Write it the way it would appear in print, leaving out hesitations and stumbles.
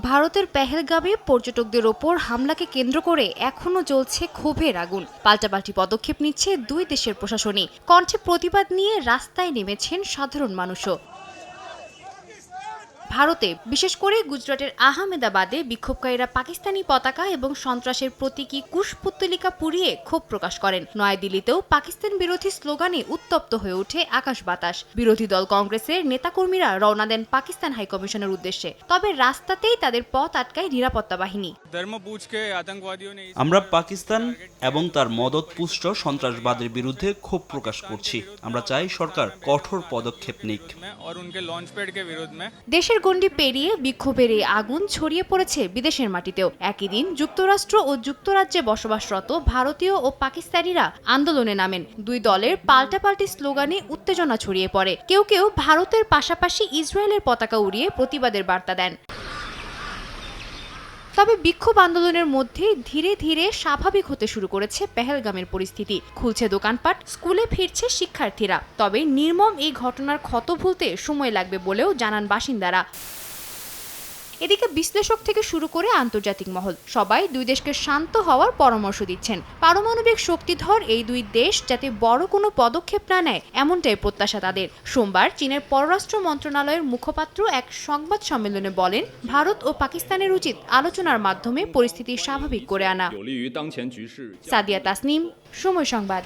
ভারতের পেহেলগামে পর্যটকদের ওপর হামলাকে কেন্দ্র করে এখনো চলছে ক্ষোভের আগুন। পাল্টাপাল্টি পদক্ষেপ নিচ্ছে দুই দেশের প্রশাসনই। কণ্ঠে প্রতিবাদ নিয়ে রাস্তায় নেমেছেন সাধারণ মানুষও। ভারতে, বিশেষ করে গুজরাটের আহমেদাবাদে বিক্ষোভকারীরা পাকিস্তানি পতাকা এবং সন্ত্রাসের প্রতীকী কুশপুত্তলিকা পুড়িয়ে ক্ষোভ প্রকাশ করেন। নয়াদিল্লিতেও পাকিস্তান বিরোধী স্লোগানে উত্তপ্ত হয়ে ওঠে আকাশ বাতাস। বিরোধী দল কংগ্রেসের নেতাকর্মীরা রওনা দেন পাকিস্তান হাইকমিশনের উদ্দেশ্যে। তবে রাস্তাতেই তাদের পথ আটকায় নিরাপত্তা বাহিনী। আমরা পাকিস্তান এবং তার মদতপুষ্ট সন্ত্রাসবাদের বিরুদ্ধে ক্ষোভ প্রকাশ করছি। আমরা চাই সরকার কঠোর পদক্ষেপ নিক। দেশের গণ্ডি পেরিয়ে বিক্ষোভের এই আগুন ছড়িয়ে পড়েছে বিদেশের মাটিতেও। একই দিন যুক্তরাষ্ট্র ও যুক্তরাজ্যে বসবাসরত ভারতীয় ও পাকিস্তানিরা আন্দোলনে নামেন। দুই দলের পাল্টাপাল্টি স্লোগানে উত্তেজনা ছড়িয়ে পড়ে। কেউ কেউ ভারতের পাশাপাশি ইসরায়েলের পতাকা উড়িয়ে প্রতিবাদের বার্তা দেন। তবে বিক্ষোভ আন্দোলনের মধ্যে ধীরে ধীরে স্বাভাবিক হতে শুরু করেছে পেহেলগামের পরিস্থিতি। খুলছে দোকানপাট, স্কুলে ফিরছে শিক্ষার্থীরা। তবে নির্মম এই ঘটনার ক্ষত ভুলতে সময় লাগবে বলেও জানান বাসিন্দারা। এদিকে বিশ্লেষক থেকে শুরু করে আন্তর্জাতিক মহল সবাই দুই দেশকে শান্ত হওয়ার পরামর্শ দিচ্ছেন। পারমাণবিক শক্তিধর এই দুই দেশ যাতে বড় কোনো পদক্ষেপ না নেয়, এমনটাই প্রত্যাশা তাদের। সোমবার চীনের পররাষ্ট্র মন্ত্রণালয়ের মুখপাত্র এক সংবাদ সম্মেলনে বলেন, ভারত ও পাকিস্তানের উচিত আলোচনার মাধ্যমে পরিস্থিতি স্বাভাবিক করে আনা। সাদিয়া তাসনিম, সময় সংবাদ।